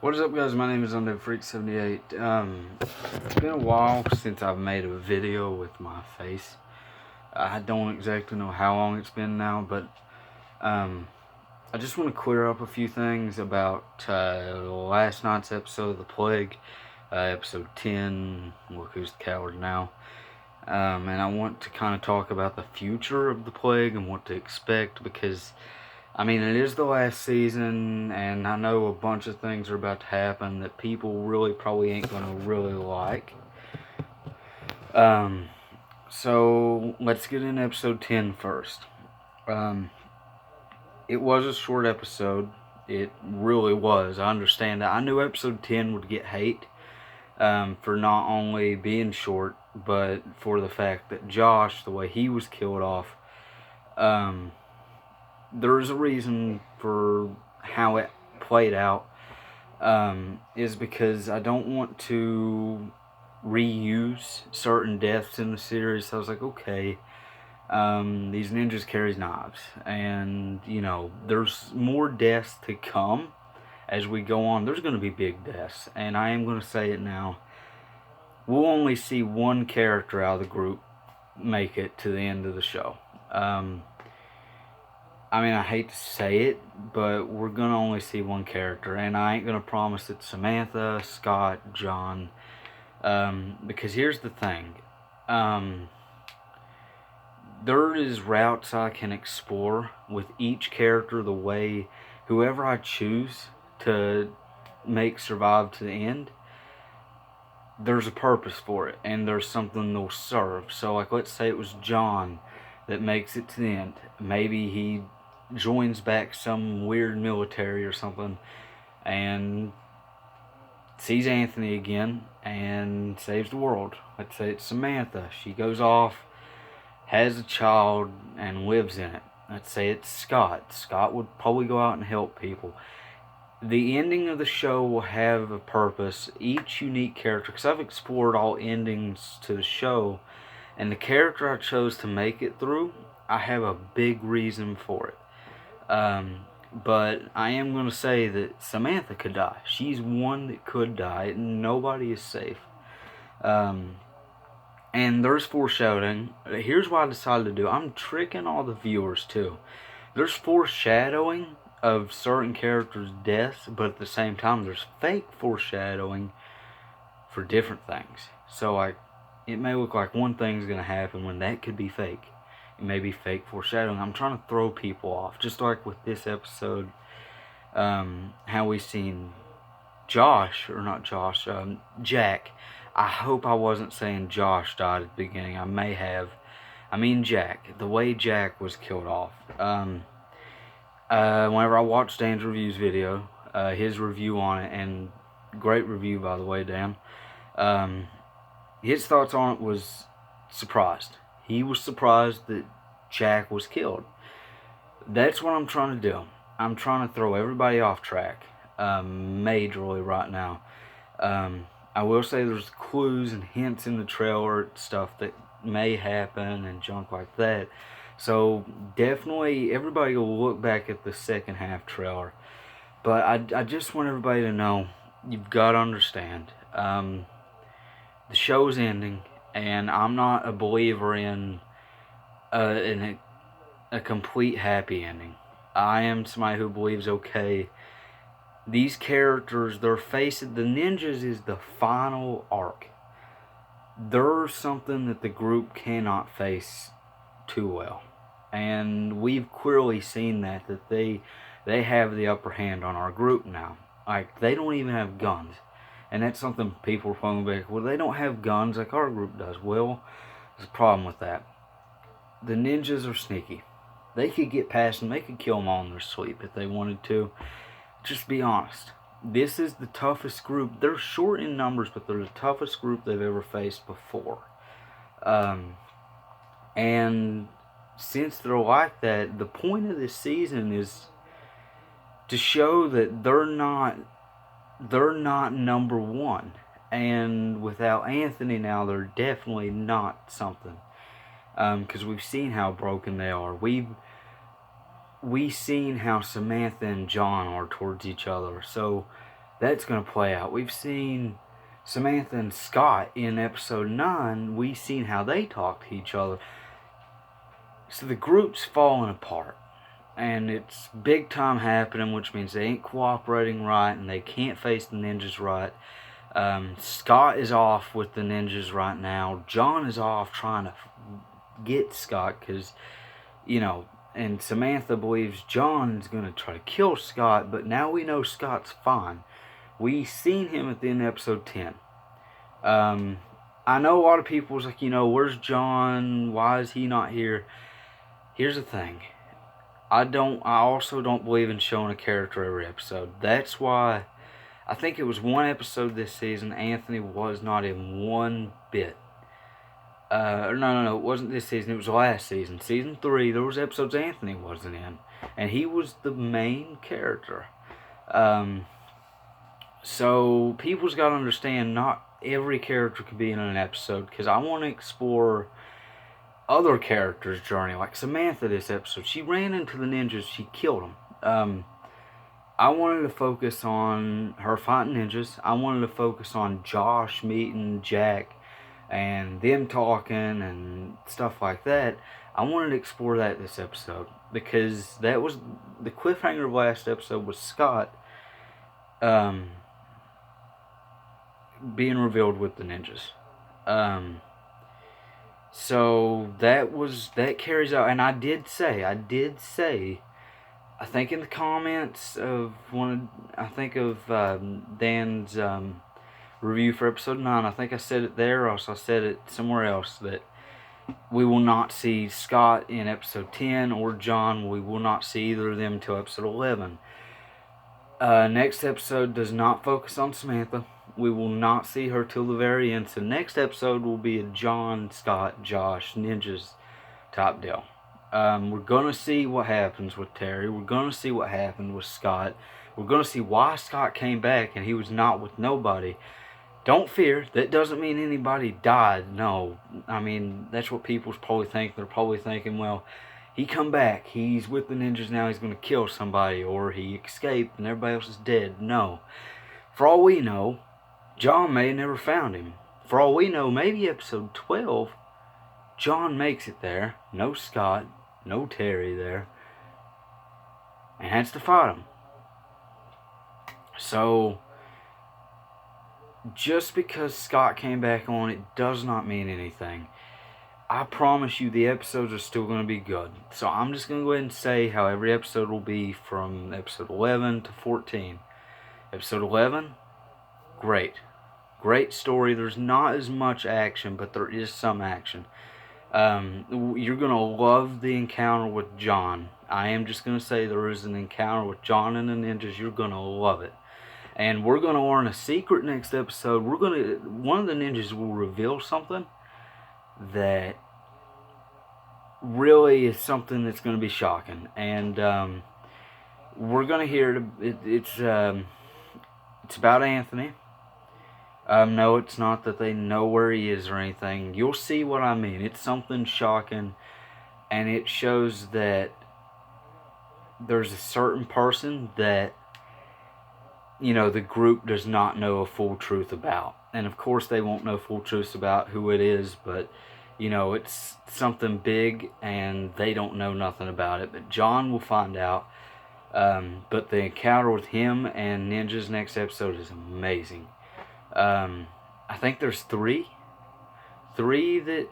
What is up, guys? My name is UndeadFreak78. It's been a while since I've made a video with my face. I don't exactly know how long it's been now, but I just want to clear up a few things about last night's episode of The Plague, episode 10, Look Who's the Coward Now. And I want to kind of talk about the future of The Plague and what to expect, because it is the last season, and I know a bunch of things are about to happen that people really probably ain't gonna really like. Um, so let's get into episode 10 first. It was a short episode. It really was. I understand that. I knew episode 10 would get hate for not only being short, but for the fact that Josh, the way he was killed off, there's a reason for how it played out, is because I don't want to reuse certain deaths in the series. So I was like, okay, these ninjas carry knives, and there's more deaths to come as we go on. There's going to be big deaths, and I am going to say it now. We'll only see one character out of the group make it to the end of the show. I hate to say it, but we're going to only see one character, and I ain't going to promise it's Samantha, Scott, John, because here's the thing. There is routes I can explore with each character, the way whoever I choose to make survive to the end, there's a purpose for it, and there's something they'll serve. So, like, let's say it was John that makes it to the end. Maybe he joins back some weird military or something and sees Anthony again and saves the world. Let's say it's Samantha. She goes off, has a child, and lives in it. Let's say it's Scott. Scott would probably go out and help people. The ending of the show will have a purpose. Each unique character, because I've explored all endings to the show, and the character I chose to make it through, I have a big reason for it. But I am going to say that Samantha could die. She's one that could die, and nobody is safe. And there's foreshadowing. Here's what I decided to do. I'm tricking all the viewers too. There's foreshadowing of certain characters' deaths, but at the same time, there's fake foreshadowing for different things. So, like, it may look like one thing's going to happen when that could be fake. It may be fake foreshadowing. I'm trying to throw people off, just like with this episode. How we seen Josh, or not Josh, Jack. I hope I wasn't saying Josh died at the beginning. I may have. I mean Jack. The way Jack was killed off. Whenever I watched Dan's reviews video, his review on it, and great review by the way, Dan. His thoughts on it was surprised. He was surprised that Jack was killed. That's what I'm trying to do. I'm trying to throw everybody off track, majorly right now. I will say there's clues and hints in the trailer, stuff that may happen and junk like that. So definitely everybody will look back at the second half trailer. But I just want everybody to know, you've got to understand, the show's ending, and I'm not a believer in a complete happy ending. I am somebody who believes, okay, these characters, they're facing, the ninjas is the final arc. There's something that the group cannot face too well. And we've clearly seen that they have the upper hand on our group now. Like, they don't even have guns. And that's something people are probably like, well, they don't have guns like our group does. Well, there's a problem with that. The ninjas are sneaky. They could get past them. They could kill them all in their sleep if they wanted to. Just be honest. This is the toughest group. They're short in numbers, but they're the toughest group they've ever faced before. And since they're like that, the point of this season is to show that they're not number one. And without Anthony now, they're definitely not something. Because we've seen how broken they are. We've seen how Samantha and John are towards each other. So that's going to play out. We've seen Samantha and Scott in episode 9. We've seen how they talk to each other. So the group's falling apart. And it's big time happening, which means they ain't cooperating right and they can't face the ninjas right. Scott is off with the ninjas right now. John is off trying to get Scott because, and Samantha believes John's going to try to kill Scott, but now we know Scott's fine. We seen him at the end of episode 10. I know a lot of people was like, where's John? Why is he not here? Here's the thing. I also don't believe in showing a character every episode. That's why I think it was one episode this season Anthony was not in one bit. No, it wasn't this season, it was last season. Season 3, there was episodes Anthony wasn't in. And he was the main character. So people's got to understand not every character could be in an episode, because I want to explore other characters' journey. Like Samantha this episode, she ran into the ninjas, she killed them. I wanted to focus on her fighting ninjas. I wanted to focus on Josh meeting Jack and them talking and stuff like that. I wanted to explore that this episode, because that was the cliffhanger of last episode was Scott being revealed with the ninjas. So that carries out, and I did say, I think in the comments of Dan's review for episode 9, I think I said it there, or else I said it somewhere else, that we will not see Scott in episode 10 or John. We will not see either of them until episode 11. Next episode does not focus on Samantha. We will not see her till the very end. So next episode will be a John, Scott, Josh, ninjas type deal. We're going to see what happens with Terry. We're going to see what happened with Scott. We're going to see why Scott came back and he was not with nobody. Don't fear, that doesn't mean anybody died. No, I mean, that's what people's probably think. They're probably thinking, well, he come back, he's with the ninjas now, he's going to kill somebody, or he escaped and everybody else is dead. No. For all we know, John may have never found him. For all we know, maybe episode 12, John makes it there. No Scott, no Terry there. And has to fight him. So, just because Scott came back on, it does not mean anything. I promise you the episodes are still going to be good. So I'm just going to go ahead and say how every episode will be from episode 11 to 14. Episode 11, great. Great story. There's not as much action, but there is some action. You're going to love the encounter with John. I am just going to say there is an encounter with John and the ninjas. You're going to love it. And we're going to learn a secret next episode. One of the ninjas will reveal something that really is something that's going to be shocking. And we're going to hear it's about Anthony. No, it's not that they know where he is or anything. You'll see what I mean. It's something shocking, and it shows that there's a certain person that, the group does not know a full truth about. And of course they won't know full truths about who it is, but, it's something big, and they don't know nothing about it. But John will find out. But the encounter with him and ninjas next episode is amazing. I think there's three that,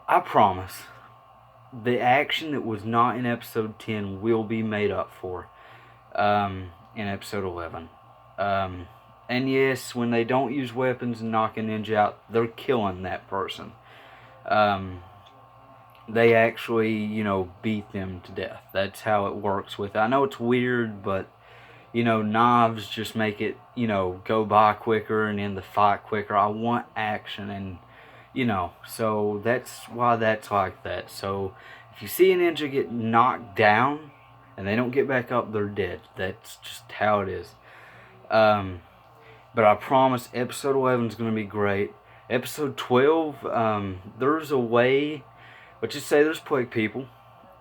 I promise the action that was not in episode 10 will be made up for in episode 11. And yes, when they don't use weapons and knock a ninja out, they're killing that person. They actually, beat them to death. That's how it works with it. I know it's weird, but knives just make it, go by quicker and end the fight quicker. I want action, and, so that's why that's like that. So if you see a ninja get knocked down and they don't get back up, they're dead. That's just how it is. But I promise episode 11 is going to be great. Episode 12, there's a way, let's just say there's plague people,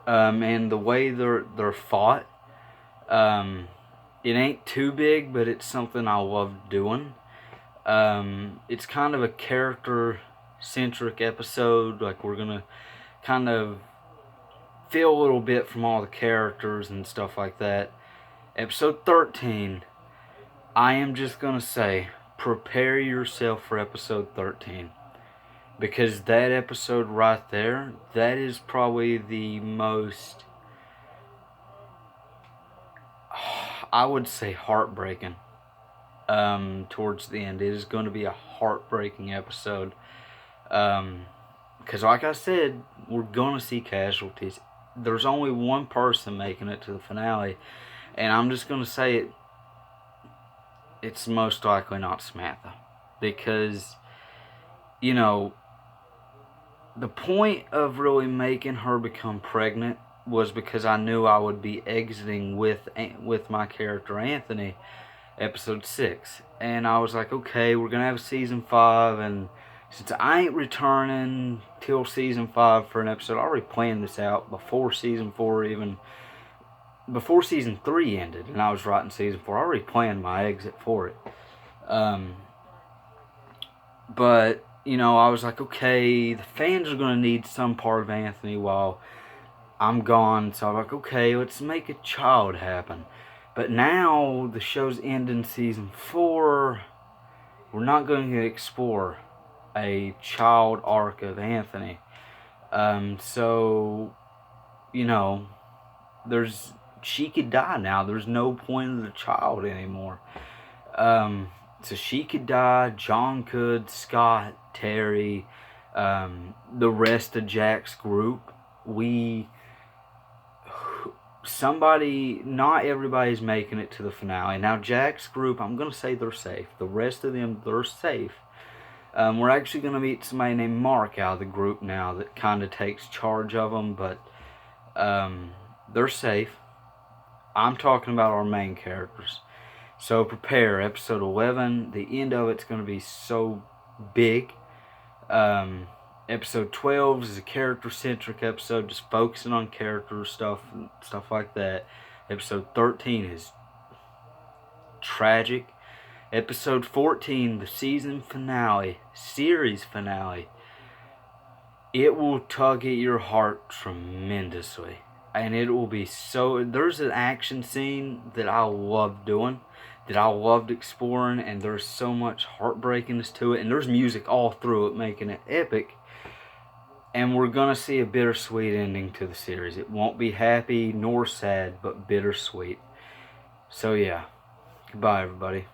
and the way they're fought, It ain't too big, but it's something I love doing. It's kind of a character-centric episode. Like, we're gonna kind of feel a little bit from all the characters and stuff like that. Episode 13, I am just gonna say, prepare yourself for episode 13. Because that episode right there, that is probably the most, I would say, heartbreaking. Towards the end, it is going to be a heartbreaking episode. Because like I said, we're going to see casualties. There's only one person making it to the finale, and I'm just going to say it. It's most likely not Samantha, because, you know, the point of really making her become pregnant was because I knew I would be exiting with my character Anthony, episode 6, and I was like, okay, we're gonna have season 5, and since I ain't returning till season 5 for an episode, I already planned this out before season 4, even before season 3 ended, and I was writing season 4. I already planned my exit for it. But, you know, I was like, okay, the fans are going to need some part of Anthony while I'm gone. So I'm like, okay, let's make a child happen. But now the show's ending season 4. We're not going to explore a child arc of Anthony. So, you know, she could die now. There's no point of the child anymore. So she could die, John could, Scott, Terry, the rest of Jack's group. Not everybody's making it to the finale. Now Jack's group, I'm going to say they're safe. The rest of them, they're safe. We're actually going to meet somebody named Mark out of the group now that kind of takes charge of them, but they're safe. I'm talking about our main characters. So prepare, episode 11. The end of it's going to be so big. Episode 12 is a character-centric episode, just focusing on character stuff and stuff like that. Episode 13 is tragic. Episode 14, the season finale, series finale. It will tug at your heart tremendously. And it will be so... There's an action scene that I love doing, that I loved exploring, and there's so much heartbreakingness to it, and there's music all through it, making it epic. And we're going to see a bittersweet ending to the series. It won't be happy nor sad, but bittersweet. So yeah, goodbye everybody.